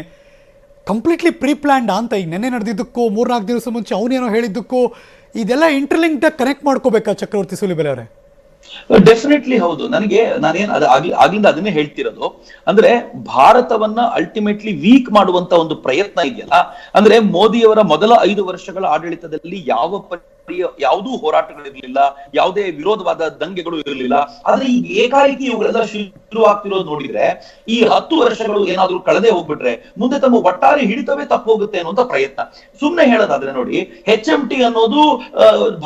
ಕಂಪ್ಲೀಟ್ಲಿ ಪ್ರೀ ಪ್ಲ್ಯಾಂಡ್ ಅಂತ. ಈಗ ನೆನ್ನೆ ನಡೆದಿದ್ದಕ್ಕೂ 3-4 ದಿವಸ ಮುಂಚೆ ಅವನೇನೋ ಹೇಳಿದ್ದಕ್ಕೂ ಇದೆಲ್ಲ ಇಂಟರ್ಲಿಂಕ್ಡ್ ಕನೆಕ್ಟ್ ಮಾಡ್ಕೋಬೇಕಾ ಚಕ್ರವರ್ತಿ ಸೂಲಿಬೇಲೆ ಅವರೇ? ಡೆಫಿನೆಟ್ಲಿ ಹೌದು. ನಾನೇನ್ ಆಗ್ಲಿಂದ ಅದನ್ನೇ ಹೇಳ್ತಿರೋದು. ಅಂದ್ರೆ ಭಾರತವನ್ನ ಅಲ್ಟಿಮೇಟ್ಲಿ ವೀಕ್ ಮಾಡುವಂತ ಒಂದು ಪ್ರಯತ್ನ ಇದೆಯಲ್ಲ, ಅಂದ್ರೆ ಮೋದಿಯವರ ಮೊದಲ 5 ವರ್ಷಗಳ ಆಡಳಿತದಲ್ಲಿ ಯಾವುದೂ ಹೋರಾಟಗಳಿರ್ಲಿಲ್ಲ, ಯಾವುದೇ ವಿರೋಧವಾದ ದಂಗೆಗಳು ಇರಲಿಲ್ಲ. ಆದ್ರೆ ಈಗ ಏಕಾಏಕಿ ಇವುಗಳೆಲ್ಲ ಶುರು ಆಗ್ತಿರೋದು ನೋಡಿದ್ರೆ ಈ 10 ವರ್ಷಗಳು ಏನಾದ್ರೂ ಕಳೆದೇ ಹೋಗ್ಬಿಟ್ರೆ ಮುಂದೆ ತಮ್ಮ ಒಟ್ಟಾರೆ ಹಿಡಿತವೇ ತಪ್ಪು ಹೋಗುತ್ತೆ ಅನ್ನುವಂತ ಪ್ರಯತ್ನ. ಸುಮ್ನೆ ಹೇಳೋದಾದ್ರೆ ನೋಡಿ, HMT ಅನ್ನೋದು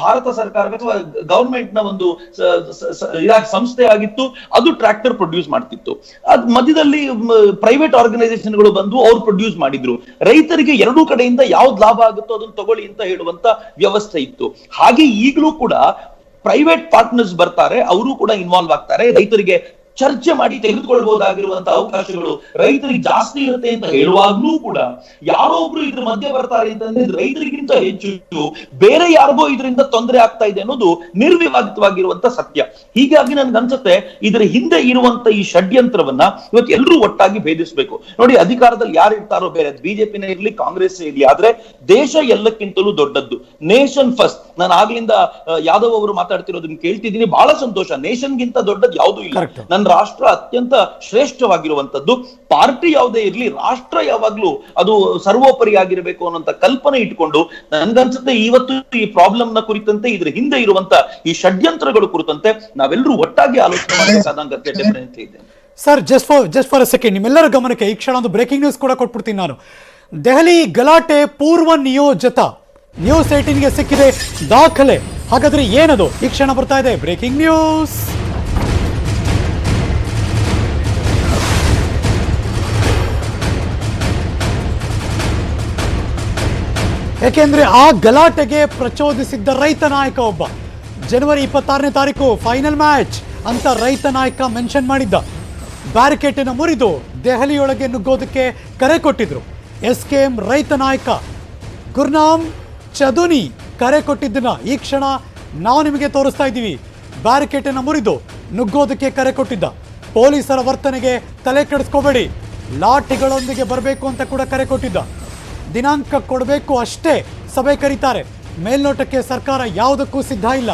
ಭಾರತ ಸರ್ಕಾರ ಅಥವಾ ಗವರ್ಮೆಂಟ್ ನ ಒಂದು ಸಂಸ್ಥೆ ಆಗಿತ್ತು. ಅದು ಟ್ರ್ಯಾಕ್ಟರ್ ಪ್ರೊಡ್ಯೂಸ್ ಮಾಡ್ತಿತ್ತು. ಅದ್ ಮಧ್ಯದಲ್ಲಿ ಪ್ರೈವೇಟ್ ಆರ್ಗನೈಸೇಷನ್ಗಳು ಬಂದು ಅವ್ರು ಪ್ರೊಡ್ಯೂಸ್ ಮಾಡಿದ್ರು. ರೈತರಿಗೆ ಎರಡೂ ಕಡೆಯಿಂದ ಯಾವ್ದು ಲಾಭ ಆಗುತ್ತೋ ಅದನ್ನ ತಗೊಳ್ಳಿ ಅಂತ ಹೇಳುವಂತ ವ್ಯವಸ್ಥೆ ಇತ್ತು. ಹಾಗೆ ಈಗಲೂ ಕೂಡ ಪ್ರೈವೇಟ್ ಪಾರ್ಟ್ನರ್ಸ್ ಬರ್ತಾರೆ, ಅವರು ಕೂಡ ಇನ್ವಾಲ್ವ್ ಆಗ್ತಾರೆ. ರೈತರಿಗೆ ಚರ್ಚೆ ಮಾಡಿ ತೆಗೆದುಕೊಳ್ಬಹುದಾಗಿರುವಂತಹ ಅವಕಾಶಗಳು ರೈತರಿಗೆ ಜಾಸ್ತಿ ಇರುತ್ತೆ ಅಂತ ಹೇಳುವಾಗ್ಲೂ ಕೂಡ ಯಾರೋ ಒಬ್ರು ಇದ್ರ ಮಧ್ಯೆ ಬರ್ತಾರೆ ಅಂತಂದ್ರೆ ರೈತರಿಗಿಂತ ಹೆಚ್ಚು ಬೇರೆ ಯಾರಿಗೋ ಇದರಿಂದ ತೊಂದರೆ ಆಗ್ತಾ ಇದೆ ಅನ್ನೋದು ನಿರ್ವಿವಾದಿತವಾಗಿರುವಂತ ಸತ್ಯ. ಹೀಗಾಗಿ ನನ್ಗೆ ಅನ್ಸುತ್ತೆ ಇದರ ಹಿಂದೆ ಇರುವಂತ ಈ ಷಡ್ಯಂತ್ರವನ್ನ ಇವತ್ತು ಎಲ್ಲರೂ ಒಟ್ಟಾಗಿ ಭೇದಿಸಬೇಕು. ನೋಡಿ, ಅಧಿಕಾರದಲ್ಲಿ ಯಾರು ಇರ್ತಾರೋ ಬೇರೆ, ಬಿಜೆಪಿನೇ ಇರ್ಲಿ, ಕಾಂಗ್ರೆಸ್ ಇರ್ಲಿ, ಆದ್ರೆ ದೇಶ ಎಲ್ಲಕ್ಕಿಂತಲೂ ದೊಡ್ಡದ್ದು. Nation first. ನಾನು ಆಗ್ಲಿಂದ ಯಾದವ್ ಅವರು ಮಾತಾಡ್ತಿರೋದನ್ನ ಕೇಳ್ತಿದ್ದೀನಿ, ಬಹಳ ಸಂತೋಷ. ನೇಷನ್ ಗಿಂತ ದೊಡ್ಡದು ಯಾವುದೂ ಇಲ್ಲ. ನನ್ನ ರಾಷ್ಟ್ರ ಅತ್ಯಂತ ಶ್ರೇಷ್ಠವಾಗಿರುವಂತದ್ದು. ಪಾರ್ಟಿ ಯಾವುದೇ ಇರ್ಲಿ, ರಾಷ್ಟ್ರ ಯಾವಾಗ್ಲೂ ಅದು ಸರ್ವೋಪರಿ ಆಗಿರಬೇಕು ಅನ್ನೋಂತ ಕಲ್ಪನೆ ಇಟ್ಕೊಂಡು ನನ್ಗನ್ಸುತ್ತೆ ಇವತ್ತು ಈ ಪ್ರಾಬ್ಲಮ್ ನ ಕುರಿತಂತೆ, ಇದ್ರ ಹಿಂದೆ ಇರುವಂತ ಈ ಷಡ್ಯಂತ್ರಗಳು ಕುರಿತಂತೆ ನಾವೆಲ್ಲರೂ ಒಟ್ಟಾಗಿ ಆಲೋಚನೆ ಮಾಡಬೇಕಾದಂತ ಡೆಫಿನೆಟ್ಲಿ ಇದೆ. Sir, just for a second, ನಿಮ್ಮೆಲ್ಲರ ಗಮನಕ್ಕೆ ಈ ಕ್ಷಣ ಒಂದು ಬ್ರೇಕಿಂಗ್ ನ್ಯೂಸ್ ಕೂಡ ಕೊಟ್ಬಿಡ್ತೀನಿ ನಾನು. ದೆಹಲಿ ಗಲಾಟೆ ಪೂರ್ವ ನಿಯೋಜಿತ, ನ್ಯೂಸ್ 18ಗೆ ಸಿಕ್ಕಿದೆ ದಾಖಲೆ. ಹಾಗಾದ್ರೆ ಏನದು? ಈ ಕ್ಷಣ ಬರ್ತಾ ಇದೆ ಬ್ರೇಕಿಂಗ್ ನ್ಯೂಸ್. ಏಕೆಂದ್ರೆ ಆ ಗಲಾಟೆಗೆ ಪ್ರಚೋದಿಸಿದ್ದ ರೈತ ನಾಯಕ ಒಬ್ಬ, ಜನವರಿ 26ನೇ ತಾರೀಕು ಫೈನಲ್ ಮ್ಯಾಚ್ ಅಂತ ರೈತ ನಾಯಕ ಮೆನ್ಷನ್ ಮಾಡಿದ್ದ. ಬ್ಯಾರಿಕೇಡನ್ನು ಮುರಿದು ದೆಹಲಿಯೊಳಗೆ ನುಗ್ಗೋದಕ್ಕೆ ಕರೆ ಕೊಟ್ಟಿದ್ರು. SKM ರೈತ ನಾಯಕ ಗುರ್ನಾಮ್ ಚದುನಿ ಕರೆ ಕೊಟ್ಟಿದ್ದನ್ನ ಈ ಕ್ಷಣ ನಾವು ನಿಮಗೆ ತೋರಿಸ್ತಾ ಇದ್ದೀವಿ. ಬ್ಯಾರಿಕೇಡನ್ನು ಮುರಿದು ನುಗ್ಗೋದಕ್ಕೆ ಕರೆ ಕೊಟ್ಟಿದ್ದ. ಪೊಲೀಸರ ವರ್ತನೆಗೆ ತಲೆ ಕೆಡಿಸ್ಕೋಬೇಡಿ, ಲಾಠಿಗಳೊಂದಿಗೆ ಬರಬೇಕು ಅಂತ ಕೂಡ ಕರೆ ಕೊಟ್ಟಿದ್ದ. ದಿನಾಂಕ ಕೊಡಬೇಕು ಅಷ್ಟೇ ಸಭೆ ಕರೀತಾರೆ. ಮೇಲ್ನೋಟಕ್ಕೆ ಸರ್ಕಾರ ಯಾವುದಕ್ಕೂ ಸಿದ್ಧ ಇಲ್ಲ.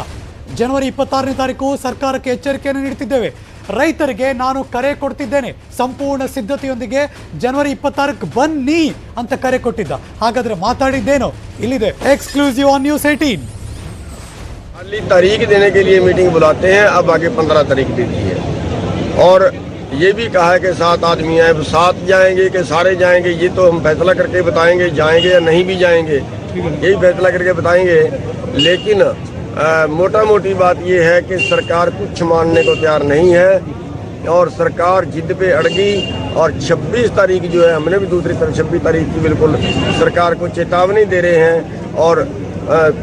ಜನವರಿ 26ನೇ ತಾರೀಕು ಸರ್ಕಾರಕ್ಕೆ ಎಚ್ಚರಿಕೆಯನ್ನು ನೀಡುತ್ತಿದ್ದೇವೆ. ರೈತರಿಗೆ ನಾನು ಕರೆ ಕೊಡ್ತಿದ್ದೇನೆ, ಸಂಪೂರ್ಣ ಸಿದ್ಧತೆಯೊಂದಿಗೆ ಜನವರಿ 26ಕ್ಕೆ ಬನ್ನಿ ಅಂತ ಕರೆ ಕೊಟ್ಟಿದ್ದ. ಹಾಗಾದ್ರೆ ಮಾತಾಡಿದ್ದೇನೋ ಇಲ್ಲಿದೆ ಎಕ್ಸ್ಕ್ಲೂಸಿವ್ ಆನ್ ನ್ಯೂಸ್ 18. खाली तारीख देने के लिए मीटिंग बुलाते हैं, अब आगे 15 तारीख दे दी है। और ये भी कहा है कि 7 आदमी हैं, 7 जाएंगे कि सारे जाएंगे ये तो हम फैसला करके बताएंगे, जाएंगे या नहीं भी जाएंगे यही फैसला करके बताएंगे। लेकिन मोटा मोटी बात ये है कि सरकार कुछ मानने को तैयार नहीं है और सरकार जिद पे अड़गी। और 26 तारीख जो है, हमने भी दूसरी तरफ 26 तारीख की बिल्कुल सरकार को चेतावनी दे रहे हैं और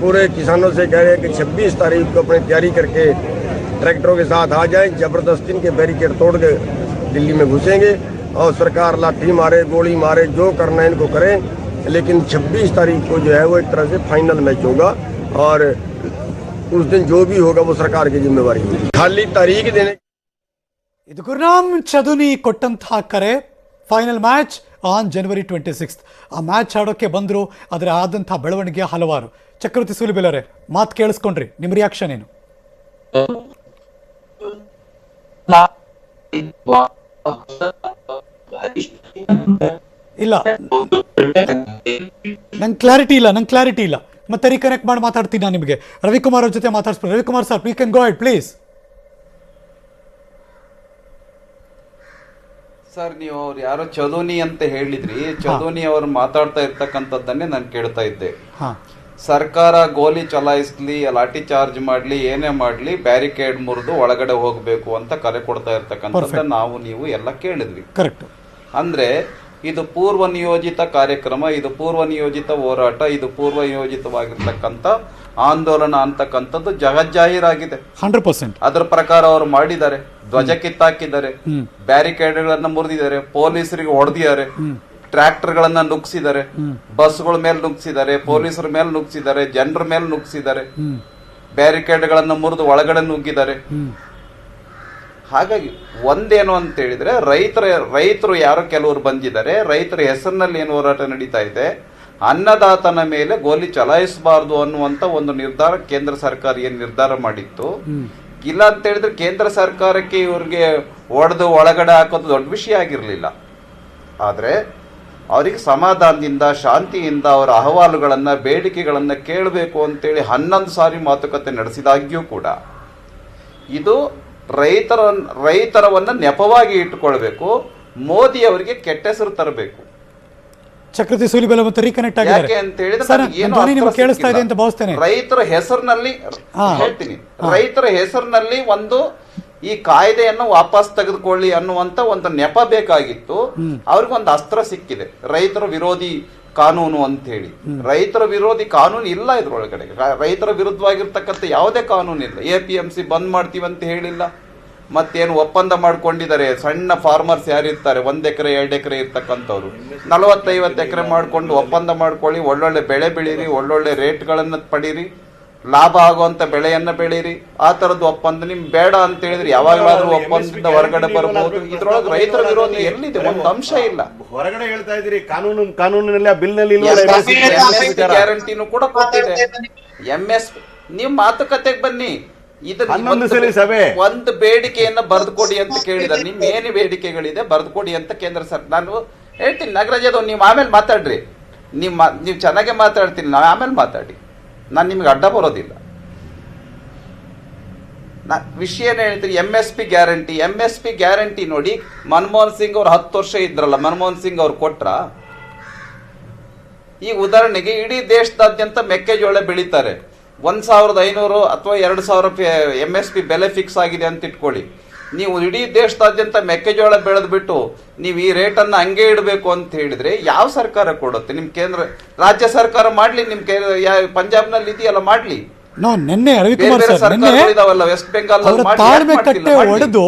पूरे किसानों से कह रहे हैं कि 26 तारीख को अपनी तैयारी करके ट्रैक्टरों के साथ आ जाएं। जबरदस्ती के बैरिकेड तोड़ के दिल्ली में घुसेंगे और सरकार लाठी मारे, गोली मारे, जो करना है इनको करें। लेकिन 26 तारीख को जो है वो एक तरह से फाइनल मैच होगा और उस दिन जो भी होगा वो सरकार की जिम्मेवारी होगी। खाली तारीख देने ಇದು ಗುರುರಾಮ್ ಚದುನಿ ಕೊಟ್ಟಂತಹ ಕರೆ. ಫೈನಲ್ ಮ್ಯಾಚ್ ಆನ್ ಜನವರಿ 26. ಆ ಮ್ಯಾಚ್ ಆಡೋಕ್ಕೆ ಬಂದರು, ಆದರೆ ಆದಂಥ ಬೆಳವಣಿಗೆ ಹಲವಾರು. ಚಕ್ರವರ್ತಿ ಸೂಲಿಬೆಲೆ ಮಾತು ಕೇಳಿಸ್ಕೊಂಡ್ರಿ, ನಿಮ್ಮ ರಿಯಾಕ್ಷನ್ ಏನು? ಇಲ್ಲ, ನಂಗೆ ಕ್ಲಾರಿಟಿ ಇಲ್ಲ. ಮತ್ತೆ ರೀಕನೆಕ್ಟ್ ಮಾಡಿ ಮಾತಾಡ್ತೀನಿ ನಾನು ನಿಮಗೆ. ರವಿಕುಮಾರ್ ಅವ್ರ ಜೊತೆ ಮಾತಾಡ್ಸ್ಬೋದು. Ravikumar sir, you can go head please. Sir, ನೀವು ಅವ್ರು ಯಾರೋ ಚದುನಿ ಅಂತ ಹೇಳಿದ್ರಿ. ಚದುನಿ ಅವರು ಮಾತಾಡ್ತಾ ಇರ್ತಕ್ಕಂಥದ್ದನ್ನೇ ನಾನು ಕೇಳ್ತಾ ಇದ್ದೆ. ಸರ್ಕಾರ ಗೋಲಿ ಚಲಾಯಿಸ್ಲಿ, ಲಾಠಿ ಚಾರ್ಜ್ ಮಾಡ್ಲಿ, ಏನೇ ಮಾಡ್ಲಿ, ಬ್ಯಾರಿಕೇಡ್ ಮುರಿದು ಒಳಗಡೆ ಹೋಗ್ಬೇಕು ಅಂತ ಕರೆ ಕೊಡ್ತಾ ಇರ್ತಕ್ಕಂಥದ್ದು ನಾವು ನೀವು ಎಲ್ಲ ಕೇಳಿದ್ವಿ. ಕರೆಕ್ಟ್. ಅಂದ್ರೆ ಇದು ಪೂರ್ವ ನಿಯೋಜಿತ ಕಾರ್ಯಕ್ರಮ, ಇದು ಪೂರ್ವ ನಿಯೋಜಿತ ಹೋರಾಟ, ಇದು ಪೂರ್ವ ನಿಯೋಜಿತವಾಗಿರ್ತಕ್ಕಂಥ ಆಂದೋಲನ ಅಂತಕ್ಕಂಥದ್ದು ಜಗಜ್ಜಾಹೀರಾಗಿದೆ. 100%. ಅದರ ಪ್ರಕಾರ ಅವರು ಮಾಡಿದ್ದಾರೆ. ಧ್ವಜ ಕಿತ್ತಾಕಿದ್ದಾರೆ, ಬ್ಯಾರಿಕೇಡ್ಗಳನ್ನ ಮುರಿದಿದ್ದಾರೆ, ಪೊಲೀಸರಿಗೆ ಹೊಡೆದಿದ್ದಾರೆ, ಟ್ರ್ಯಾಕ್ಟರ್ಗಳನ್ನ ನುಗ್ಸಿದ್ದಾರೆ, ಬಸ್ಗಳ ಮೇಲೆ ನುಗ್ಸಿದ್ದಾರೆ, ಪೊಲೀಸರ ಮೇಲೆ ನುಗ್ಸಿದ್ದಾರೆ, ಜನರ ಮೇಲೆ ನುಗ್ಸಿದ್ದಾರೆ, ಬ್ಯಾರಿಕೇಡ್ಗಳನ್ನ ಮುರಿದು ಒಳಗಡೆ ನುಗ್ಗಿದ್ದಾರೆ. ಹಾಗಾಗಿ ಒಂದೇನು ಅಂತ ಹೇಳಿದ್ರೆ, ರೈತರು ಯಾರೋ ಕೆಲವರು ಬಂದಿದ್ದಾರೆ, ರೈತರ ಹೆಸರಿನಲ್ಲಿ ಏನು ಹೋರಾಟ ನಡೀತಾ ಇದೆ, ಅನ್ನದಾತನ ಮೇಲೆ ಗೋಲಿ ಚಲಾಯಿಸಬಾರ್ದು ಅನ್ನುವಂತ ಒಂದು ನಿರ್ಧಾರ ಕೇಂದ್ರ ಸರ್ಕಾರ ಏನ್ ನಿರ್ಧಾರ ಮಾಡಿತ್ತು. ಇಲ್ಲ ಅಂತ ಹೇಳಿದ್ರೆ ಕೇಂದ್ರ ಸರ್ಕಾರಕ್ಕೆ ಇವ್ರಿಗೆ ಒಡೆದು ಒಳಗಡೆ ಹಾಕೋದು ದೊಡ್ಡ ವಿಷಯ ಆಗಿರ್ಲಿಲ್ಲ. ಆದ್ರೆ ಅವರಿಗೆ ಸಮಾಧಾನದಿಂದ, ಶಾಂತಿಯಿಂದ ಅವರ ಅಹವಾಲುಗಳನ್ನ, ಬೇಡಿಕೆಗಳನ್ನ ಕೇಳಬೇಕು ಅಂತೇಳಿ 11 ಸಾರಿ ಮಾತುಕತೆ ನಡೆಸಿದಾಗ್ಯೂ ಕೂಡ ಇದು ರೈತರವನ್ನ ನೆಪವಾಗಿ ಇಟ್ಟುಕೊಳ್ಬೇಕು, ಮೋದಿ ಅವರಿಗೆ ಕೆಟ್ಟ ಹೆಸರು ತರಬೇಕು. ಚಕ್ರವರ್ತಿ ಸೂಲಿಬೆಲೆ ಮತ್ತೆ ರೀಕನೆಕ್ಟ್ ಆಗಿದ್ದಾರೆ. ಯಾಕೆ ಅಂತ ಹೇಳಿದ್ರೆ ಕೇಳಿಸ್ತಾ ಇದೆ ಅಂತ ಭಾವಿಸ್ತೇನೆ. ರೈತರ ಹೆಸರಿನಲ್ಲಿ ಹೇಳ್ತೀನಿ, ರೈತರ ಹೆಸರಿನಲ್ಲಿ ಒಂದು ಈ ಕಾಯ್ದೆಯನ್ನು ವಾಪಸ್ ತೆಗೆದುಕೊಳ್ಳಿ ಅನ್ನುವಂತ ಒಂದು ನೆಪ ಬೇಕಾಗಿತ್ತು. ಅವ್ರಿಗೊಂದು ಅಸ್ತ್ರ ಸಿಕ್ಕಿದೆ, ರೈತರ ವಿರೋಧಿ ಕಾನೂನು ಅಂತ ಹೇಳಿ. ರೈತರ ವಿರೋಧಿ ಕಾನೂನು ಇಲ್ಲ ಇದ್ರೊಳಗಡೆ. ರೈತರ ವಿರುದ್ಧವಾಗಿರ್ತಕ್ಕಂಥ ಯಾವುದೇ ಕಾನೂನು ಇಲ್ಲ. APMC ಬಂದ್ ಮಾಡ್ತೀವಿ ಅಂತ ಹೇಳಿಲ್ಲ. ಮತ್ತೇನು ಒಪ್ಪಂದ ಮಾಡ್ಕೊಂಡಿದ್ದಾರೆ, ಸಣ್ಣ ಫಾರ್ಮರ್ಸ್ ಯಾರಿರ್ತಾರೆ, 1 ಎಕರೆ 2 ಎಕರೆ ಇರ್ತಕ್ಕಂಥವ್ರು 40-50 ಎಕರೆ ಮಾಡ್ಕೊಂಡು ಒಪ್ಪಂದ ಮಾಡ್ಕೊಳ್ಳಿ, ಒಳ್ಳೊಳ್ಳೆ ಬೆಳೆ ಬೆಳೀರಿ, ಒಳ್ಳೊಳ್ಳೆ ರೇಟ್ಗಳನ್ನ ಪಡೀರಿ, ಲಾಭ ಆಗುವಂತ ಬೆಳೆಯನ್ನ ಬೆಳೀರಿ. ಆ ತರದ್ದು ಒಪ್ಪಂದ ನಿಮ್ಗೆ ಬೇಡ ಅಂತ ಹೇಳಿದ್ರೆ ಯಾವಾಗಲಾದ್ರೂ ಒಪ್ಪಂದದಿಂದ ಹೊರಗಡೆ ಬರಬಹುದು. ಇದ್ರೊಳಗೆ ರೈತರ ವಿರೋಧಿ ಎಲ್ಲಿದೆ? ಒಂದು ಅಂಶ ಇಲ್ಲ. ಹೊರಗಡೆ ಹೇಳ್ತಾ ಇದ್ದೀರಿ, ಕಾನೂನಿನಲ್ಲಿ ಬಿಲ್ ನಲ್ಲಿ ಗ್ಯಾರಂಟಿನೂ ಕೂಡ ಕೊಟ್ಟಿದೆ. MSP ನೀವು ಮಾತುಕತೆಗೆ ಬನ್ನಿ. ಒಂದು ಬೇಡಿಕೆಯನ್ನ ಬರೆದುಕೊಡಿ ಅಂತ ಕೇಳಿದಾರೆ. ನಿಮ್ ಏನು ಬೇಡಿಕೆಗಳಿದೆ ಬರೆದುಕೊಡಿ ಅಂತ ಕೇಂದ್ರ ಸರ್ಕಾರ. ನಾನು ಹೇಳ್ತೀನಿ ನಾಗರಾಜ್ ಯಾದವ್, ನೀವು ಆಮೇಲೆ ಮಾತಾಡ್ರಿ. ನೀವು ಚೆನ್ನಾಗೆ ಮಾತಾಡ್ತೀನಿ, ನಾವು ಆಮೇಲೆ ಮಾತಾಡಿ. ನಾನು ನಿಮ್ಗೆ ಅಡ್ಡ ಬರೋದಿಲ್ಲ. ವಿಷಯನ ಹೇಳ್ತೀನಿ. MSP ಗ್ಯಾರಂಟಿ ನೋಡಿ, ಮನಮೋಹನ್ ಸಿಂಗ್ ಅವ್ರು 10 ವರ್ಷ ಇದ್ರಲ್ಲ, ಮನಮೋಹನ್ ಸಿಂಗ್ ಅವ್ರು ಕೊಟ್ರ? ಈ ಉದಾಹರಣೆಗೆ ಇಡೀ ದೇಶದಾದ್ಯಂತ ಮೆಕ್ಕೆಜೋಳ ಬೆಳೀತಾರೆ, 1,500 ಅಥವಾ 2,000 MSP ಬೆಲೆ ಫಿಕ್ಸ್ ಆಗಿದೆ ಅಂತ ಇಟ್ಕೊಳ್ಳಿ. ನೀವು ಇಡೀ ದೇಶದಾದ್ಯಂತ ಮೆಕ್ಕೆಜೋಳ ಬೆಳೆದ್ಬಿಟ್ಟು ನೀವು ಈ ರೇಟನ್ನ ಹಂಗೆ ಇಡಬೇಕು ಅಂತ ಹೇಳಿದ್ರೆ ಯಾವ ಸರ್ಕಾರ ಕೊಡುತ್ತೆ? ನಿಮ್ ರಾಜ್ಯ ಸರ್ಕಾರ ಮಾಡ್ಲಿ, ನಿಮ್ ಪಂಜಾಬ್ ನಲ್ಲಿ ಇದೆಯಲ್ಲ ಮಾಡ್ಲಿ. ನಿನ್ನೆ ರವಿಕುಮಾರ್ ಸರ್ ವೆಸ್ಟ್ ಬೆಂಗಾಲ್ ತಾಳ್ಮೆ ಕಟ್ಟೆ ಹೊಡೆದು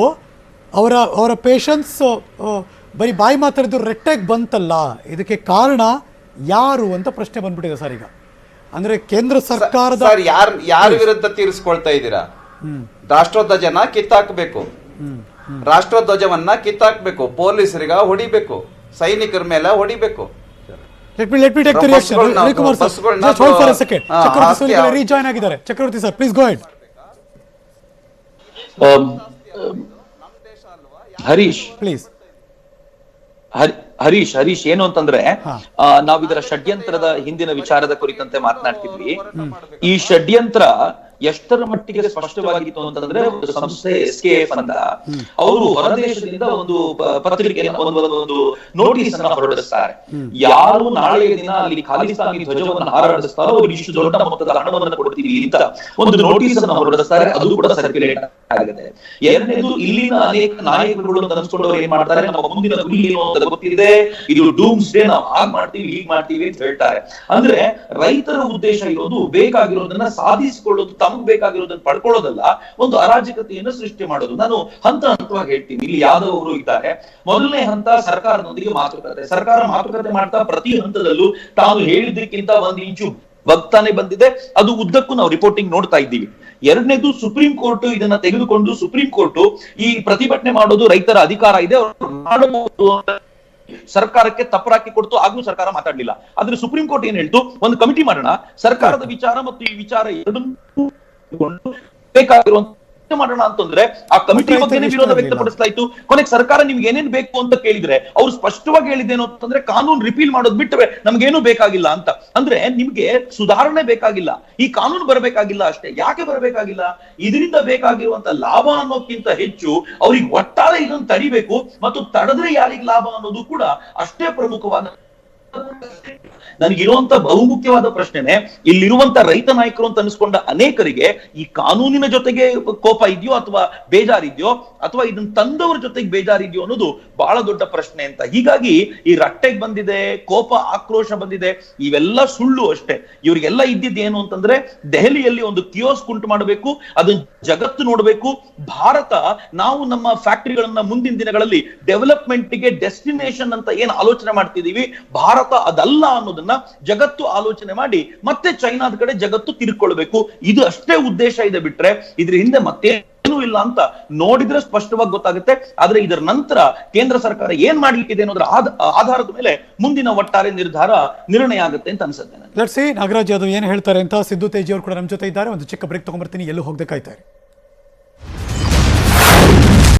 ಅವರ ಪೇಷನ್ಸ್ ಬರೀ ಬಾಯಿ ಮಾತಾಡಿದ್ರು ರೆಟ್ಟೆಗೆ ಬಂತಲ್ಲ, ಇದಕ್ಕೆ ಕಾರಣ ಯಾರು ಅಂತ ಪ್ರಶ್ನೆ ಬಂದ್ಬಿಟ್ಟಿದೆ ಸರ್ ಈಗ. ಅಂದ್ರೆ ಕೇಂದ್ರ ಸರ್ಕಾರದ ಯಾರ ವಿರುದ್ಧ ತೀರಿಸ್ಕೊಳ್ತಾ ಇದ್ದೀರಾ? ರಾಷ್ಟ್ರಧ್ವಜನ ಕಿತ್ತಾಕ್ಬೇಕು, ರಾಷ್ಟ್ರಧ್ವಜವನ್ನ ಕಿತ್ತಾಕ್ಬೇಕು, ಪೊಲೀಸರಿಗ ಹೊಡಿಬೇಕು, ಸೈನಿಕರ ಮೇಲೆ ಹೊಡಿಬೇಕು. Let me take the reaction. Rajkumar sir, just hold for a second. Chakravarthi sir rejoin ಆಗಿದ್ದಾರೆ. Chakravarthi sir, please go ahead. Harish Please. Harish ಏನು ಅಂತಂದ್ರೆ ನಾವ್ ಇದರ ಷಡ್ಯಂತ್ರದ ಹಿಂದಿನ ವಿಚಾರದ ಕುರಿತಂತೆ ಮಾತನಾಡ್ತಿದ್ವಿ. ಈ ಷಡ್ಯಂತ್ರ ಎಷ್ಟರ ಮಟ್ಟಿಗೆ ಸ್ಪಷ್ಟವಾಗಿತ್ತು ಅಂತಂದ್ರೆ, ಒಂದು ಸಂಸ್ಥೆ SKF ಅಂತ ಅವರು ಹೊರದೇಶದಿಂದ ಒಂದು ಪತ್ರಿಕೆಯನ್ನು ಒಂದು ನೋಟಿಸ್ ಅನ್ನ ಹೊರಡಿಸ್ತಾರೆ. ಯಾರು ನಾಳೆಯ ದಿನ ಅಲ್ಲಿ ಖಾಲಿಸ್ತಾನಿ ಧ್ವಜವನ್ನು ಹಾರಾಡಿಸ್ತಾರೋ ಅವ್ರು ಇಷ್ಟು ದೊಡ್ಡ ಮೊತ್ತದ ಹಣವನ್ನು ಕೊಡ್ತೀವಿ ಅಂತ ಒಂದು ನೋಟಿಸ್ ಅನ್ನು ಹೊರಡಿಸ್ತಾರೆ. ಅದು ಕೂಡ ಸರ್ಕ್ಯುಲೇಟ್ ಆಗುತ್ತೆ. ಎರಡನೇದು, ಇಲ್ಲಿನ ಅನೇಕ ನಾಯಕರುಗಳು ಅನ್ಸ್ಕೊಂಡವ್ರು ಏನ್ ಮಾಡ್ತಾರೆ, ನಮ್ಮ ಮುಂದಿನ ಗುರಿ ಏನು ಅಂತ ಗೊತ್ತಿದೆ, ಇದು ಡೂಮ್ಸ್ ಡೇ, ನಾವು ಹಾಗೆ ಮಾಡ್ತೀವಿ ಹೀಗೆ ಮಾಡ್ತೀವಿ ಅಂತ ಹೇಳ್ತಾರೆ. ಅಂದ್ರೆ ರೈತರ ಉದ್ದೇಶ ಇರೋದು ಬೇಕಾಗಿರೋದನ್ನ ಸಾಧಿಸಿಕೊಳ್ಳೋದು, ತಮಗೆ ಬೇಕಾಗಿರೋದನ್ನ ಪಡ್ಕೊಳ್ಳೋದಲ್ಲ, ಒಂದು ಅರಾಜಕತೆಯನ್ನು ಸೃಷ್ಟಿ ಮಾಡೋದು. ನಾನು ಹಂತ ಹಂತವಾಗಿ ಹೇಳ್ತೀನಿ. ಇಲ್ಲಿ ಯಾದವ್ ಅವರು ಇದ್ದಾರೆ. ಮೊದಲನೇ ಹಂತ ಸರ್ಕಾರದೊಂದಿಗೆ ಮಾತುಕತೆ. ಸರ್ಕಾರ ಮಾತುಕತೆ ಮಾಡ್ತಾ ಪ್ರತಿ ಹಂತದಲ್ಲೂ ತಾನು ಹೇಳಿದ್ದಕ್ಕಿಂತ ಒಂದು ಇಂಚು ಬಗ್ತಾನೆ ಬಂದಿದೆ. ಅದು ಉದ್ದಕ್ಕೂ ನಾವು ರಿಪೋರ್ಟಿಂಗ್ ನೋಡ್ತಾ ಇದ್ದೀವಿ. ಎರಡನೇದು, ಸುಪ್ರೀಂ ಕೋರ್ಟ್ ಇದನ್ನ ತೆಗೆದುಕೊಂಡು ಸುಪ್ರೀಂ ಕೋರ್ಟ್ ಈ ಪ್ರತಿಭಟನೆ ಮಾಡೋದು ರೈತರ ಅಧಿಕಾರ ಇದೆ, ಮಾಡಬಹುದು ಸರ್ಕಾರಕ್ಕೆ ತಪ್ಪರಾಕಿ ಕೊಡ್ತು. ಆಗ್ಲೂ ಸರ್ಕಾರ ಮಾತಾಡ್ಲಿಲ್ಲ. ಆದ್ರೆ ಸುಪ್ರೀಂ ಕೋರ್ಟ್ ಏನ್ ಹೇಳ್ತು, ಒಂದು ಕಮಿಟಿ ಮಾಡೋಣ, ಸರ್ಕಾರದ ವಿಚಾರ ಮತ್ತು ಈ ವಿಚಾರ ಎರಡನ್ನೂ ಬೇಕಾಗಿರುವಂತ ಮಾಡೋಣ ಅಂತಂದ್ರೆ ಆ ಕಮಿಟಿ ಬಗ್ಗೆನೇ ವಿರೋಧ ವ್ಯಕ್ತಪಡಿಸ್ತಾ ಇತ್ತು. ಕೊನೆಗೆ ಸರ್ಕಾರ ನಿಮ್ಗೆ ಏನೇನ್ ಬೇಕು ಅಂತ ಕೇಳಿದ್ರೆ ಅವ್ರು ಸ್ಪಷ್ಟವಾಗಿ ಹೇಳಿದ್ದೇನು ಅಂತಂದ್ರೆ, ಕಾನೂನು ರಿಪೀಲ್ ಮಾಡೋದು ಬಿಟ್ಟರೆ ನಮ್ಗೇನು ಬೇಕಾಗಿಲ್ಲ ಅಂತ. ಅಂದ್ರೆ ನಿಮ್ಗೆ ಸುಧಾರಣೆ ಬೇಕಾಗಿಲ್ಲ, ಈ ಕಾನೂನು ಬರಬೇಕಾಗಿಲ್ಲ ಅಷ್ಟೇ. ಯಾಕೆ ಬರಬೇಕಾಗಿಲ್ಲ? ಇದರಿಂದ ಬೇಕಾಗಿರುವಂತ ಲಾಭ ಅನ್ನೋಕ್ಕಿಂತ ಹೆಚ್ಚು ಅವ್ರಿಗೆ ಒಟ್ಟಾರೆ ಇದನ್ನು ತಡಿಬೇಕು, ಮತ್ತು ತಡೆದ್ರೆ ಯಾರಿಗೆ ಲಾಭ ಅನ್ನೋದು ಕೂಡ ಅಷ್ಟೇ ಪ್ರಮುಖವಾದ. ನನಗಿರುವಂತ ಬಹುಮುಖ್ಯವಾದ ಪ್ರಶ್ನೆನೆ, ಇಲ್ಲಿರುವಂತ ರೈತ ನಾಯಕರು ಅಂತ ಅನಿಸ್ಕೊಂಡ ಅನೇಕರಿಗೆ ಈ ಕಾನೂನಿನ ಜೊತೆಗೆ ಕೋಪ ಇದೆಯೋ ಅಥವಾ ಬೇಜಾರಿದೆಯೋ, ಅಥವಾ ಇದನ್ನ ತಂದವರ ಜೊತೆಗೆ ಬೇಜಾರಿದೆಯೋ ಅನ್ನೋದು ಬಹಳ ದೊಡ್ಡ ಪ್ರಶ್ನೆ ಅಂತ. ಹೀಗಾಗಿ ಈ ರಟ್ಟೆಗೆ ಬಂದಿದೆ, ಕೋಪ ಆಕ್ರೋಶ ಬಂದಿದೆ, ಇವೆಲ್ಲ ಸುಳ್ಳು ಅಷ್ಟೇ. ಇವರಿಗೆಲ್ಲ ಇದ್ದಿದ್ದು ಏನು ಅಂತಂದ್ರೆ, ದೆಹಲಿಯಲ್ಲಿ ಒಂದು ಕಿಯೋಸ್ಕ್ ಉಂಟು ಮಾಡಬೇಕು, ಅದನ್ನ ಜಗತ್ತು ನೋಡಬೇಕು. ಭಾರತ, ನಾವು ನಮ್ಮ ಫ್ಯಾಕ್ಟರಿಗಳನ್ನ ಮುಂದಿನ ದಿನಗಳಲ್ಲಿ ಡೆವಲಪ್ಮೆಂಟ್ ಗೆ ಡೆಸ್ಟಿನೇಷನ್ ಅಂತ ಏನ್ ಆಲೋಚನೆ ಮಾಡ್ತಿದೀವಿ, ಭಾರತ ಅದಲ್ಲ ಅನ್ನೋದನ್ನ ಜಗತ್ತು ಆಲೋಚನೆ ಮಾಡಿ ಮತ್ತೆ ಚೈನಾದ ಕಡೆ ಜಗತ್ತು ತಿರ್ಕೊಳ್ಬೇಕು. ಇದು ಅಷ್ಟೇ ಉದ್ದೇಶ ಇದೆ, ಬಿಟ್ರೆ ಇದ್ರ ಹಿಂದೆ ಮತ್ತೇನು ಇಲ್ಲ ಅಂತ ನೋಡಿದ್ರೆ ಸ್ಪಷ್ಟವಾಗಿ ಗೊತ್ತಾಗುತ್ತೆ. ಆದ್ರೆ ಇದರ ನಂತರ ಕೇಂದ್ರ ಸರ್ಕಾರ ಏನ್ ಮಾಡ್ಲಿಕ್ಕಿದೆ ಅನ್ನೋದ್ರ ಆಧಾರದ ಮೇಲೆ ಮುಂದಿನ ಒಟ್ಟಾರೆ ನಿರ್ಣಯ ಆಗುತ್ತೆ ಅಂತ ಅನ್ಸುತ್ತೆ. ಲೆಟ್ಸ್ ಸಿ ನಾಗರಾಜ್ ಯಾದವ್ ಏನ್ ಹೇಳ್ತಾರೆ ಅಂತ. ಸಿದ್ದು ತೇಜಿ ಅವರು ಕೂಡ ನಮ್ಮ ಜೊತೆ ಇದ್ದಾರೆ. ಒಂದು ಚಿಕ್ಕ ಬ್ರೇಕ್ ತಗೊಂಡ್ಬರ್ತೀನಿ, ಎಲ್ಲೂ ಹೋಗದೆ ಕಾಯ್ತಾರೆ.